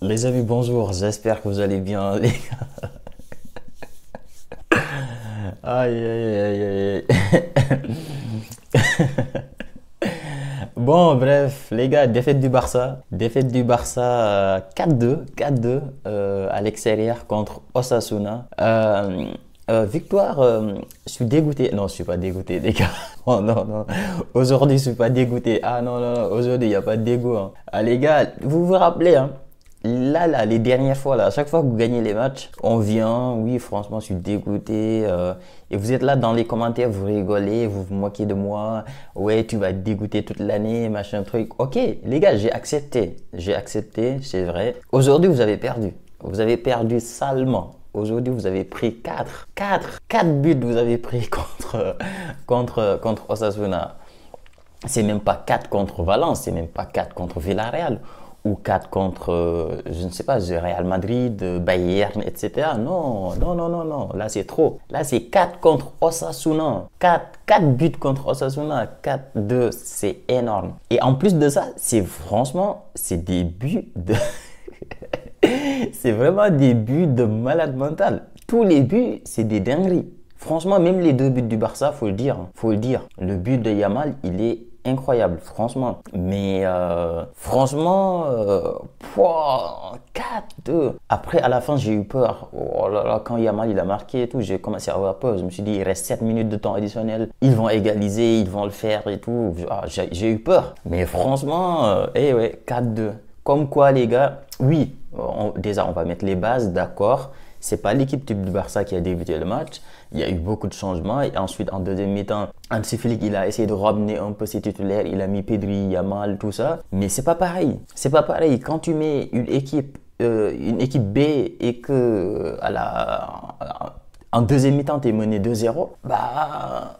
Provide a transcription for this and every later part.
Les amis, bonjour, j'espère que vous allez bien. Aïe, aïe, aïe, aïe. Bon, bref, les gars, défaite du Barça. Défaite du Barça 4-2, 4-2 à l'extérieur contre Osasuna. Victoire, je suis dégoûté. Non, je suis pas dégoûté, les gars. Oh non, non. Aujourd'hui, je suis pas dégoûté. Ah non, non, non. Aujourd'hui, il n'y a pas de dégoût, hein. Ah, les gars, vous vous rappelez, hein? Là, les dernières fois, là, à chaque fois que vous gagnez les matchs, on vient, oui, franchement, je suis dégoûté. Et vous êtes là dans les commentaires, vous rigolez, vous vous moquez de moi. Ouais, tu vas être dégoûté toute l'année, machin truc. Ok, les gars, j'ai accepté. J'ai accepté, c'est vrai. Aujourd'hui, vous avez perdu. Vous avez perdu salement. Aujourd'hui, vous avez pris 4 buts vous avez pris contre Osasuna. C'est même pas 4 contre Valence, c'est même pas 4 contre Villarreal ou 4 contre, je ne sais pas, le Real Madrid, Bayern, etc. Non, non, non, non, non. Là, c'est trop. Là, c'est 4 contre Osasuna. 4 buts contre Osasuna. 4-2, c'est énorme. Et en plus de ça, c'est franchement, c'est des buts de... c'est vraiment des buts de malade mental. Tous les buts, c'est des dingueries. Franchement, même les deux buts du Barça, faut le dire, hein, faut le dire. Le but de Yamal, il est incroyable, franchement. Mais franchement, 4-2. Après, à la fin, j'ai eu peur. Oh là là, quand Yamal il a marqué et tout, j'ai commencé à avoir peur. Je me suis dit, il reste 7 minutes de temps additionnel. Ils vont égaliser, ils vont le faire et tout. J'ai eu peur. Mais franchement, eh ouais, 4-2. Comme quoi, les gars, oui, déjà, on va mettre les bases, d'accord. C'est pas l'équipe type du Barça qui a débuté le match. Il y a eu beaucoup de changements. Et ensuite, en deuxième mi-temps, Hansi Flick, il a essayé de ramener un peu ses titulaires. Il a mis Pedri, Yamal, tout ça. Mais c'est pas pareil. C'est pas pareil. Quand tu mets une équipe B et que en deuxième mi-temps, tu es mené 2-0, bah,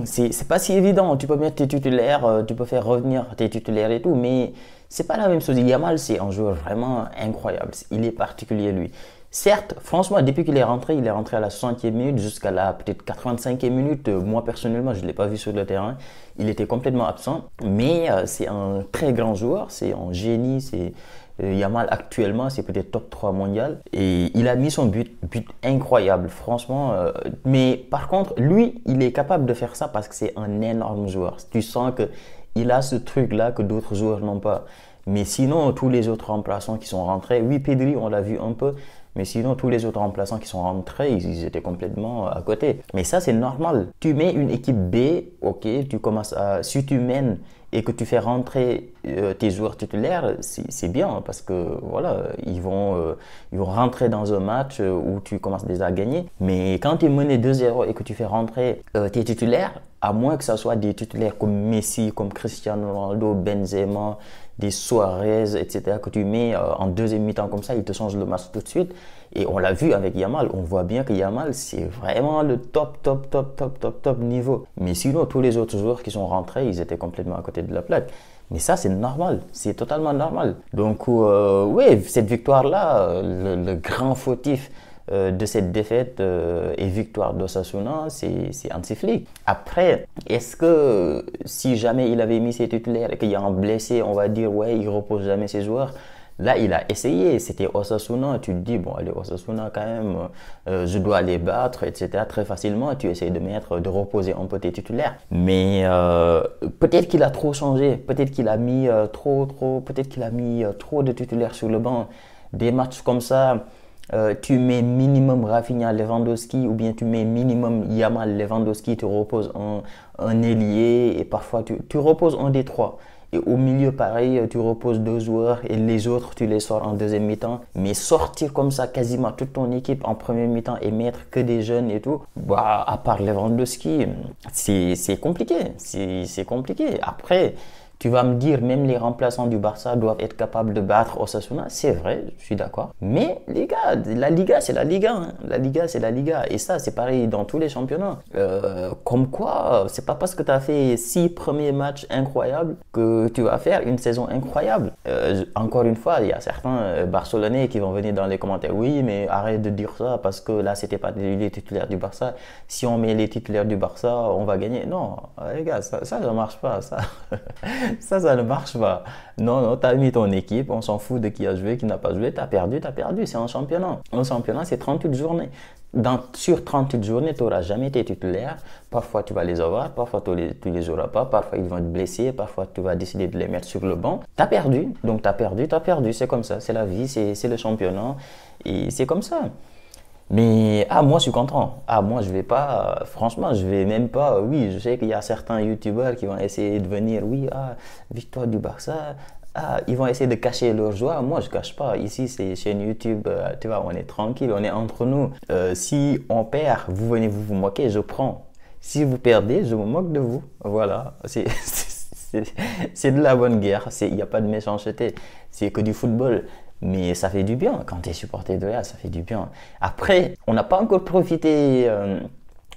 c'est pas si évident. Tu peux mettre tes titulaires, tu peux faire revenir tes titulaires et tout, mais c'est pas la même chose. Yamal, c'est un joueur vraiment incroyable. Il est particulier, lui. Certes, franchement, depuis qu'il est rentré, il est rentré à la 60e minute jusqu'à la peut-être 85e minute. Moi, personnellement, je ne l'ai pas vu sur le terrain. Il était complètement absent. Mais c'est un très grand joueur, c'est un génie. Yamal, actuellement, c'est peut-être top 3 mondial. Et il a mis son but incroyable, franchement. Mais par contre, lui, il est capable de faire ça parce que c'est un énorme joueur. Tu sens qu'il a ce truc-là que d'autres joueurs n'ont pas. Mais sinon, tous les autres remplaçants qui sont rentrés, oui, Pedri, on l'a vu un peu, mais sinon, tous les autres remplaçants qui sont rentrés, ils étaient complètement à côté. Mais ça, c'est normal. Tu mets une équipe B, ok, si tu mènes et que tu fais rentrer tes joueurs titulaires, c'est bien parce que voilà, ils vont rentrer dans un match où tu commences déjà à gagner. Mais quand tu es mené 2-0 et que tu fais rentrer tes titulaires, à moins que ce soit des titulaires comme Messi, comme Cristiano Ronaldo, Benzema, des Suarez, etc., que tu mets en deuxième mi-temps comme ça, ils te changent le match tout de suite. Et on l'a vu avec Yamal, on voit bien que Yamal, c'est vraiment le top, top, top, top, top, top niveau. Mais sinon, tous les autres joueurs qui sont rentrés, ils étaient complètement à côté de la plaque. Mais ça, c'est normal, c'est totalement normal. Donc, oui, cette victoire-là, le grand fautif de cette défaite et victoire d'Osasuna, c'est Hansi Flick. Après, est-ce que si jamais il avait mis ses titulaires et qu'il y a un blessé, on va dire, ouais, il repose jamais ses joueurs? Là, il a essayé, c'était Osasuna, tu te dis, bon, allez, Osasuna quand même, je dois les battre, etc. Très facilement, tu essayes de reposer un peu tes titulaires. Mais peut-être qu'il a trop changé, peut-être qu'il a mis peut-être qu'il a mis trop de titulaires sur le banc. Des matchs comme ça, tu mets minimum Rafinha Lewandowski ou bien tu mets minimum Yamal Lewandowski, tu reposes un ailier et parfois tu reposes un des trois. Et au milieu, pareil, tu reposes deux joueurs et les autres, tu les sors en deuxième mi-temps. Mais sortir comme ça quasiment toute ton équipe en premier mi-temps et mettre que des jeunes et tout, bah, à part Lewandowski, c'est compliqué. C'est compliqué. Après, tu vas me dire, même les remplaçants du Barça doivent être capables de battre Osasuna. C'est vrai, je suis d'accord. Mais les gars, la Liga, c'est la Liga, hein. La Liga, c'est la Liga. Et ça, c'est pareil dans tous les championnats. Comme quoi, c'est pas parce que tu as fait 6 premiers matchs incroyables que tu vas faire une saison incroyable. Encore une fois, il y a certains Barcelonais qui vont venir dans les commentaires. Oui, mais arrête de dire ça parce que là, c'était pas les titulaires du Barça. Si on met les titulaires du Barça, on va gagner. Non, les gars, ça ne marche pas. Ça. Ça ne marche pas. Non, non, tu as mis ton équipe, on s'en fout de qui a joué, qui n'a pas joué, tu as perdu, c'est un championnat. Un championnat, c'est 38 journées. Sur 38 journées, tu n'auras jamais été titulaire. Parfois, tu vas les avoir, parfois, tu ne les auras pas, parfois, ils vont te blesser, parfois, tu vas décider de les mettre sur le banc. Tu as perdu, donc tu as perdu, c'est comme ça, c'est la vie, c'est le championnat, et c'est comme ça. Mais moi je suis content. Moi je vais pas, franchement je vais même pas. Oui, je sais qu'il y a certains youtubeurs qui vont essayer de venir. Oui, victoire du Barça. Ils vont essayer de cacher leur joie. Moi je cache pas. Ici c'est chaîne YouTube, tu vois, on est tranquille, on est entre nous. Si on perd, vous venez vous moquer, je prends. Si vous perdez, je me moque de vous. Voilà, c'est de la bonne guerre. Il n'y a pas de méchanceté. C'est que du football. Mais ça fait du bien. Quand tu es supporter de Real, ça fait du bien. Après, on n'a pas encore profité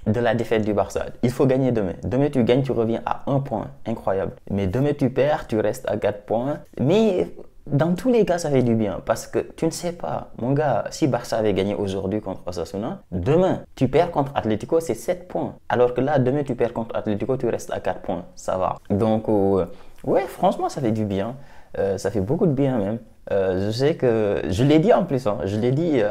de la défaite du Barça. Il faut gagner demain. Demain, tu gagnes, tu reviens à 1 point. Incroyable. Mais demain, tu perds, tu restes à 4 points. Mais dans tous les cas, ça fait du bien. Parce que tu ne sais pas, mon gars, si Barça avait gagné aujourd'hui contre Osasuna, demain, tu perds contre Atlético, c'est 7 points. Alors que là, demain, tu perds contre Atlético, tu restes à 4 points. Ça va. Donc, ouais, franchement, ça fait du bien. Ça fait beaucoup de bien même. Je sais que, je l'ai dit en plus, hein, je l'ai dit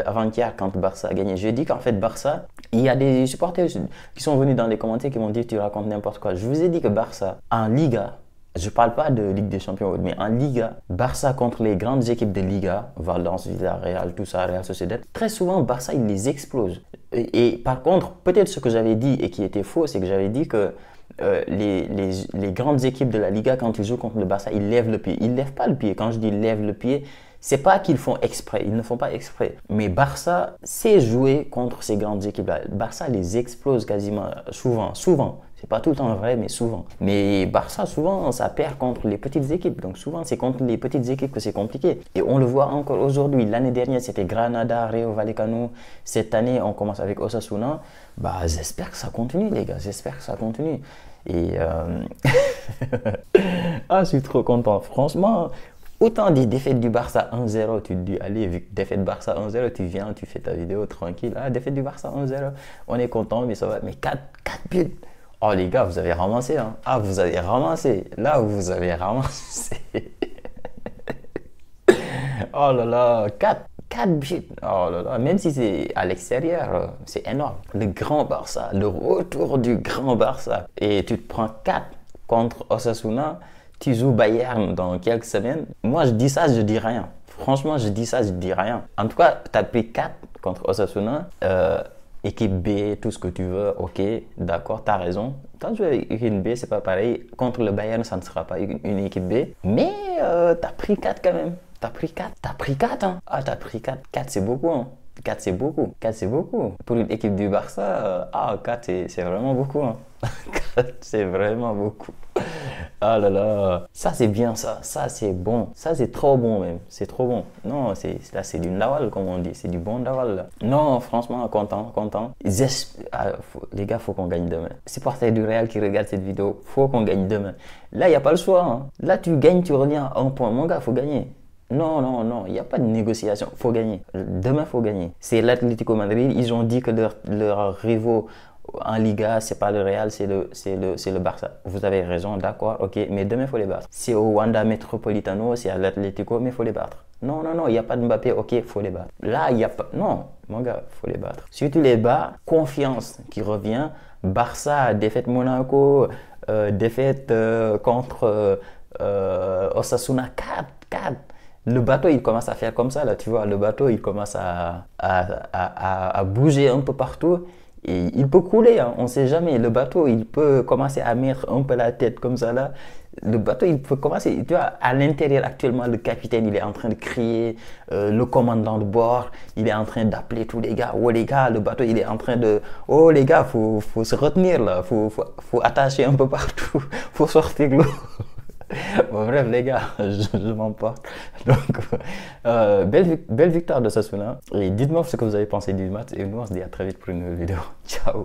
avant-hier quand Barça a gagné. Je dit qu'en fait Barça, il y a des supporters qui sont venus dans les commentaires qui m'ont dit tu racontes n'importe quoi. Je vous ai dit que Barça, en Liga, je ne parle pas de Ligue des Champions, mais en Liga, Barça contre les grandes équipes de Liga, Valence, Villarreal, tout ça, Real Sociedad, très souvent Barça il les explose. Et par contre, peut-être ce que j'avais dit et qui était faux, c'est que j'avais dit que les grandes équipes de la Liga, quand ils jouent contre le Barça, ils lèvent le pied. Ils ne lèvent pas le pied. Quand je dis lèvent le pied, c'est pas qu'ils font exprès. Ils ne font pas exprès. Mais Barça sait jouer contre ces grandes équipes-là. Barça les explose quasiment, souvent. C'est pas tout le temps vrai, mais souvent. Mais Barça, souvent, ça perd contre les petites équipes. Donc souvent, c'est contre les petites équipes que c'est compliqué. Et on le voit encore aujourd'hui. L'année dernière, c'était Granada, Rayo Vallecano. Cette année, on commence avec Osasuna. J'espère que ça continue, les gars. J'espère que ça continue. Et je suis trop content. Franchement, autant des défaites du Barça 1-0, tu te dis, allez, vu que défaite Barça 1-0, tu viens, tu fais ta vidéo tranquille. Défaite du Barça 1-0, on est content, mais ça va. Mais 4 buts. Oh les gars, vous avez ramassé, hein. Vous avez ramassé. Là, vous avez ramassé. Oh là là, 4 buts. Oh là là, même si c'est à l'extérieur, c'est énorme. Le grand Barça, le retour du grand Barça. Et tu te prends 4 contre Osasuna, tu joues Bayern dans quelques semaines. Moi, je dis ça, je dis rien. Franchement, je dis ça, je dis rien. En tout cas, tu as pris 4 contre Osasuna. Équipe B, tout ce que tu veux, ok, d'accord, tu as raison. Quand je vais équipe B, c'est pas pareil. Contre le Bayern, ça ne sera pas une équipe B. Mais tu as pris 4 quand même. T'as pris 4, hein. T'as pris 4. 4, c'est beaucoup, hein. 4, c'est beaucoup. 4, c'est beaucoup. Pour une équipe du Barça, 4, c'est vraiment beaucoup, hein. 4, c'est vraiment beaucoup. Ah là là. Ça, c'est bien, ça. Ça, c'est bon. Ça, c'est trop bon, même. C'est trop bon. Non, là, c'est du nawal, comme on dit. C'est du bon nawal, là. Non, franchement, content. Les gars, faut qu'on gagne demain. Supporters du Real qui regardent cette vidéo, faut qu'on gagne demain. Là, il n'y a pas le choix, hein. Là, tu gagnes, tu reviens à 1 point. Mon gars, faut gagner. Non, il n'y a pas de négociation, il faut gagner. Demain, il faut gagner. C'est l'Atlético Madrid, ils ont dit que leur rivaux en Liga, c'est pas le Real, c'est le Barça. Vous avez raison, d'accord, ok, mais demain, il faut les battre. C'est au Wanda Metropolitano, c'est à l'Atlético, mais il faut les battre. Non, il n'y a pas de Mbappé, ok, il faut les battre. Là, il n'y a pas... Non, mon gars, il faut les battre. Si tu les bats, confiance qui revient. Barça, défaite Monaco, défaite contre Osasuna 4. Le bateau, il commence à faire comme ça, là, tu vois. Le bateau, il commence à bouger un peu partout. Et il peut couler, hein, on ne sait jamais. Le bateau, il peut commencer à mettre un peu la tête comme ça, là. Le bateau, il peut commencer, tu vois, à l'intérieur actuellement, le capitaine, il est en train de crier. Le commandant de bord, il est en train d'appeler tous les gars. Oh les gars, le bateau, il est en train de... Oh les gars, faut se retenir, là. Faut attacher un peu partout. Faut sortir l'eau. Bon, bref les gars, je m'emporte. Donc, belle victoire de Osasuna. Et dites-moi ce que vous avez pensé du match. Et nous on se dit à très vite pour une nouvelle vidéo. Ciao.